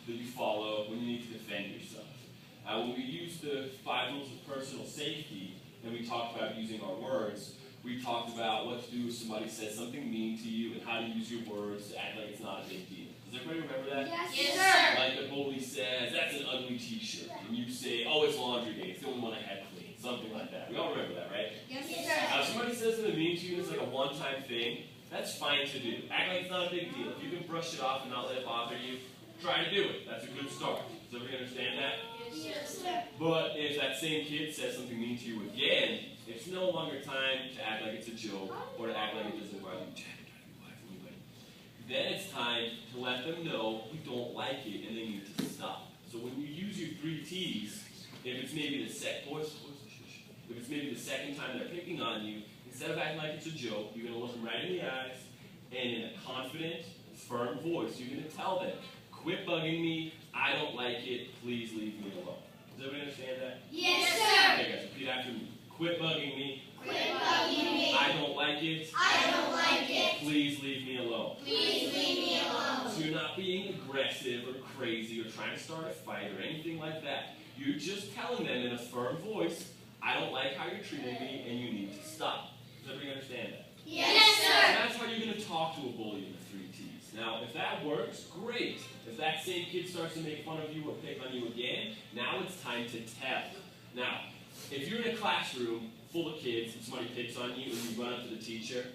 that you follow when you need to defend yourself. When we use the 5 rules of personal safety, and we talked about using our words, we talked about what to do if somebody says something mean to you and how to use your words to act like it's not a big deal. Does everybody remember that? Yes, sir. Like the bully says, that's an ugly t-shirt. And you say, oh, it's laundry day. It's the only one I had clean. Something like that. We all remember that, right? Yes, sir. If somebody says something mean to you and it's like a one-time thing, that's fine to do. Act like it's not a big deal. If you can brush it off and not let it bother you, try to do it. That's a good start. Does everybody understand that? Yes, sir. But if that same kid says something mean to you again, it's no longer time to act like it's a joke or to act like it doesn't bother you. Then it's time to let them know you don't like it and they need to stop. So when you use your 3 T's, if it's maybe the second time they're picking on you, instead of acting like it's a joke, you're going to look them right in the eyes, and in a confident, firm voice, you're going to tell them, quit bugging me, I don't like it, please leave me alone. Does everybody understand that? Yes, sir. Okay, guys, repeat after me. Quit bugging me. Quit bugging me. I don't like it. I don't like it. Please leave me alone. Please leave me alone. So you're not being aggressive or crazy or trying to start a fight or anything like that. You're just telling them in a firm voice, I don't like how you're treating me and you need to stop. Does everybody understand that? Yes, sir. And that's how you're going to talk to a bully in the 3 T's. Now, if that works, great. If that same kid starts to make fun of you or pick on you again, now it's time to tell. Now, if you're in a classroom full of kids and somebody picks on you and you run up to the teacher,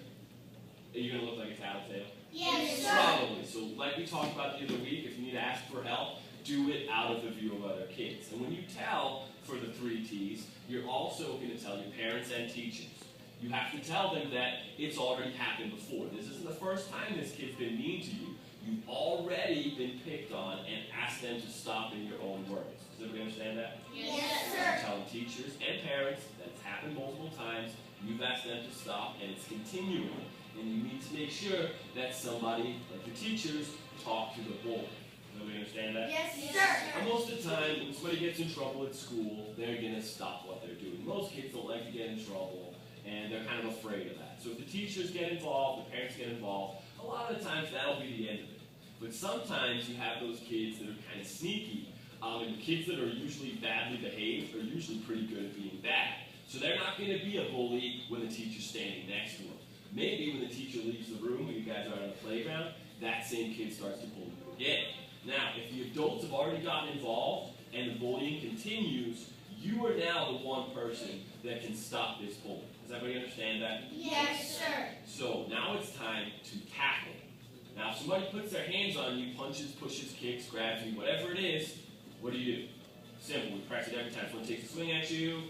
are you going to look like a tattletale? Yes, sir. Probably. So like we talked about the other week, if you need to ask for help, do it out of the view of other kids. And when you tell for the 3 T's, you're also going to tell your parents and teachers. You have to tell them that it's already happened before. This isn't the first time this kid's been mean to you. You've already been picked on and asked them to stop in your own words. Does everybody understand that? Yes, sir. Tell teachers and parents that it's happened multiple times. You've asked them to stop and it's continuing. And you need to make sure that somebody, like the teachers, talk to the bully. Does everybody understand that? Yes, sir. And most of the time, when somebody gets in trouble at school, they're going to stop what they're doing. Most kids don't like to get in trouble, and they're kind of afraid of that. So if the teachers get involved, the parents get involved, a lot of the times that'll be the end of it. But sometimes you have those kids that are kind of sneaky, and the kids that are usually badly behaved are usually pretty good at being bad. So they're not going to be a bully when the teacher's standing next to them. Maybe when the teacher leaves the room, when you guys are on the playground, that same kid starts to bully you again. Now, if the adults have already gotten involved and the bullying continues, you are now the one person that can stop this bullying. Does everybody understand that? Yes, sir. So now it's time to tackle. Now, if somebody puts their hands on you, punches, pushes, kicks, grabs you, whatever it is, what do? Simple. We practice it every time. Someone takes a swing at you,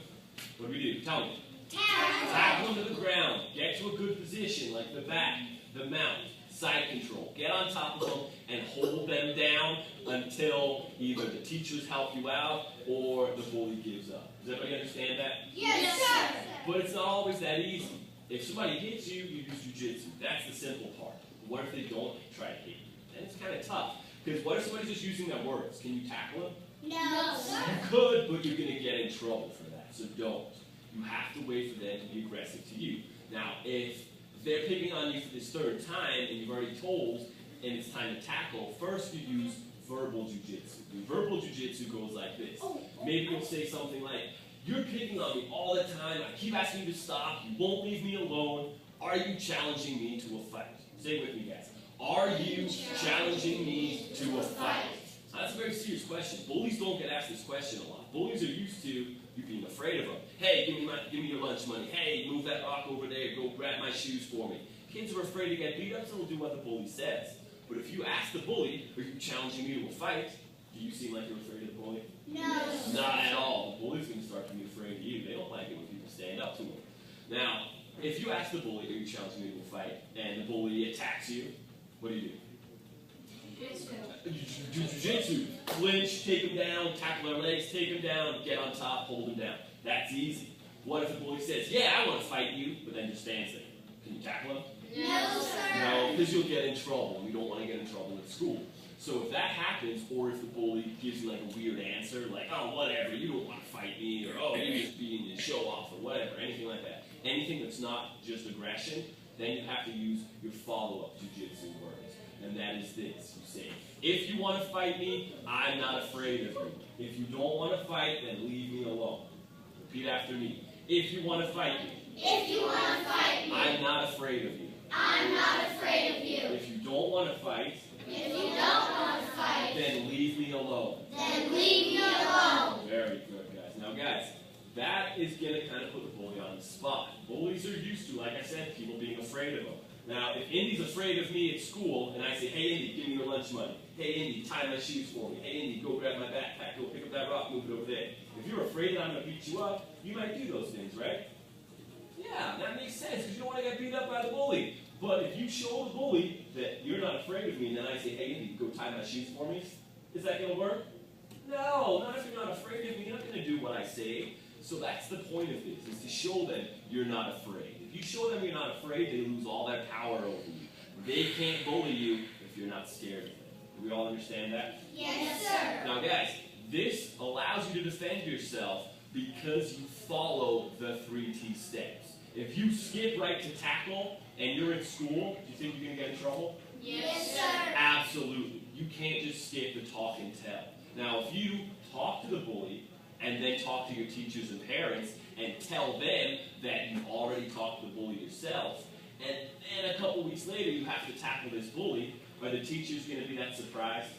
what do? Tell me. Tackle them to the ground. Get to a good position, like the back, the mount, side control. Get on top of them and hold them down until either the teachers help you out or the bully gives up. Does everybody understand that? Yes, sir. But it's not always that easy. If somebody hits you, you use JiuJitsu. That's the simple part. What if they don't try to hit you? Then it's kind of tough. Because what if somebody's just using their words? Can you tackle them? No, sir. You could, but you're going to get in trouble for that. So don't. You have to wait for them to be aggressive to you. Now, if they're picking on you for this 3rd time and you've already told and it's time to tackle, first you use verbal JiuJitsu. The verbal JiuJitsu goes like this. Maybe you'll say something like, you're picking on me all the time. I keep asking you to stop. You won't leave me alone. Are you challenging me to a fight? Say it with me, guys. Are you challenging me to a fight? Now, that's a very serious question. Bullies don't get asked this question a lot. Bullies are used to you being afraid of them. Hey, give me your lunch money. Hey, move that rock over there. Go grab my shoes for me. Kids are afraid to get beat up, so they'll do what the bully says. But if you ask the bully, are you challenging me to a fight? Do you seem like you're afraid of the bully? No. Not at all. The bully's going to start to be afraid of you. They don't like it when people stand up to them. Now, if you ask the bully, are you challenging me to a fight, and the bully attacks you, what do? JiuJitsu. Clinch, take him down, tackle their legs, take him down, get on top, hold him down. That's easy. What if the bully says, yeah, I want to fight you, but then just stands there? Can you tackle him? No, sir. No, because you'll get in trouble, and we don't want to get in trouble at school. So if that happens, or if the bully gives you like a weird answer, like, oh, whatever, you don't want to fight me, or oh, you're just being a show off, or whatever, anything like that. Anything that's not just aggression, then you have to use your follow-up JiuJitsu words. And that is this. You say, If you want to fight me, I'm not afraid of you. If you don't want to fight, then leave me alone. Repeat after me. If you want to fight me, If you want to fight me, I'm not afraid of you. I'm not afraid of you. If you don't want to fight, If you don't want to fight, then leave me alone. then leave me alone. Very good, guys. Now, guys, that is going to kind of put the bully on the spot. Bullies are used to, like I said, people being afraid of them. Now, if Indy's afraid of me at school, and I say, hey, Indy, give me your lunch money. Hey, Indy, tie my shoes for me. Hey, Indy, go grab my backpack. Go pick up that rock, move it over there. If you're afraid that I'm going to beat you up, you might do those things, right? Yeah, that makes sense, because you don't want to get beat up by the bully. But if you show the bully that you're not afraid of me, and then I say, hey, Indy, go tie my shoes for me, is that going to work? No, not if you're not afraid of me. You're not going to do what I say. So that's the point of this, is to show them you're not afraid. If you show them you're not afraid, they lose all their power over you. They can't bully you if you're not scared of them. Do we all understand that? Yes, sir. Now, guys, this allows you to defend yourself because you follow the 3T steps. If you skip right to tackle and you're in school, do you think you're going to get in trouble? Yes, sir. Absolutely. You can't just skip the talk and tell. Now, if you talk to the bully and then talk to your teachers and parents and tell them that you've already talked to the bully yourself, and then a couple weeks later you have to tackle this bully, are the teachers going to be that surprised?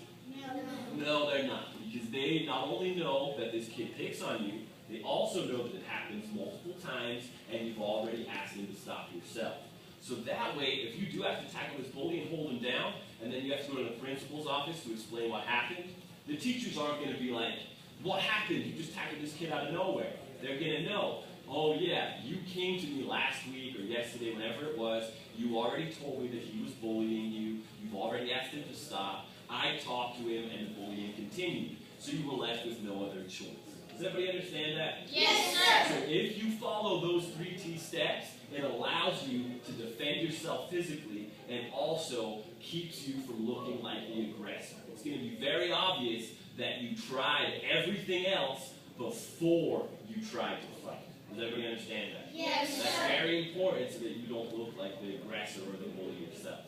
No, they're not. Because they not only know that this kid picks on you, they also know that it happens multiple times and you've already asked him to stop yourself. So that way, if you do have to tackle this bully and hold him down, and then you have to go to the principal's office to explain what happened, the teachers aren't going to be like, what happened? You just tackled this kid out of nowhere. They're going to know, oh yeah, you came to me last week or yesterday, whenever it was, you already told me that he was bullying you, you've already asked him to stop, I talked to him and the bullying continued. So you were left with no other choice. Does everybody understand that? Yes, sir. So if you follow those 3T steps, it allows you to defend yourself physically and also keeps you from looking like the aggressor. It's going to be very obvious that you tried everything else before you tried to fight. Does everybody understand that? Yes, sir. That's very important so that you don't look like the aggressor or the bully yourself.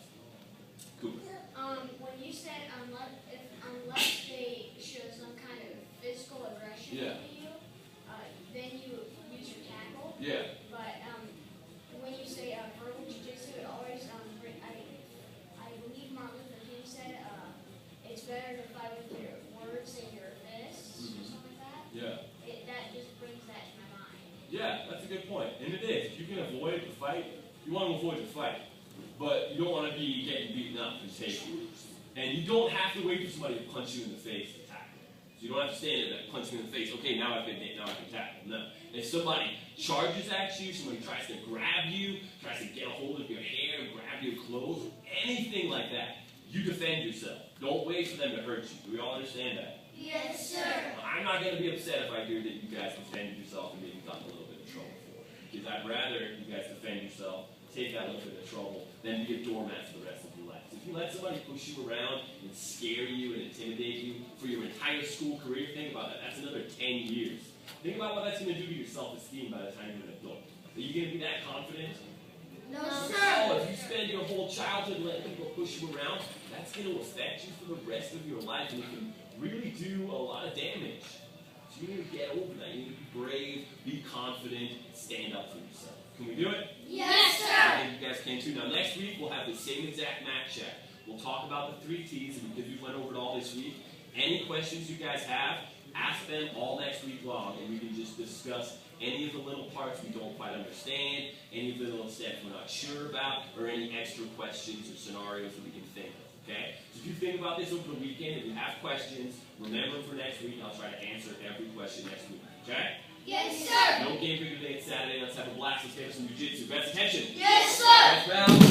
Cooper. When you said unless they show some kind of physical aggression Yeah. to you, then you use your tackle. Yeah. But when you say verbal jiu-jitsu, it always I believe Martin Luther King said it's better to fight with your words than your fists or something like that. Yeah. That just brings that to my mind. Yeah, that's a good point. And it is. If you can avoid the fight, you want to avoid the fight. But you don't want to be getting beaten up and taken. And you don't have to wait for somebody to punch you in the face to tackle. So you don't have to stand there and punch me in the face. Okay, now I can tackle. No. If somebody charges at you, somebody tries to grab you, tries to get a hold of your hair, grab your clothes, anything like that, you defend yourself. Don't wait for them to hurt you. Do we all understand that? Yes, sir. I'm not going to be upset if I hear that you guys defended yourself and maybe got in a little bit of trouble for it. Because I'd rather you guys defend yourself, take that little bit of trouble, than be a doormat for the rest of your life. So if you let somebody push you around and scare you and intimidate you for your entire school career, think about that. That's another 10 years. Think about what that's going to do to your self-esteem by the time you're an adult. Are you going to be that confident? No, Oh, sir. if you spend your whole childhood letting people push you around, that's going to affect you for the rest of your life, and it can really do a lot of damage. So you need to get over that. You need to be brave, be confident, stand up for yourself. Can we do it? Yes, I sir. think you guys can too. Now next week we'll have the same exact mat check. We'll talk about the 3 T's because we went over it all this week. Any questions you guys have, ask them all next week long, and we can just discuss any of the little parts we don't quite understand, any of the little steps we're not sure about, or any extra questions or scenarios that we can think of, okay? So if you think about this over the weekend, if you have questions, remember for next week, I'll try to answer every question next week, okay? Yes, sir. No game for today, it's Saturday, let's have a blast, let's get some jiu-jitsu. Best attention. Yes, sir. Best round.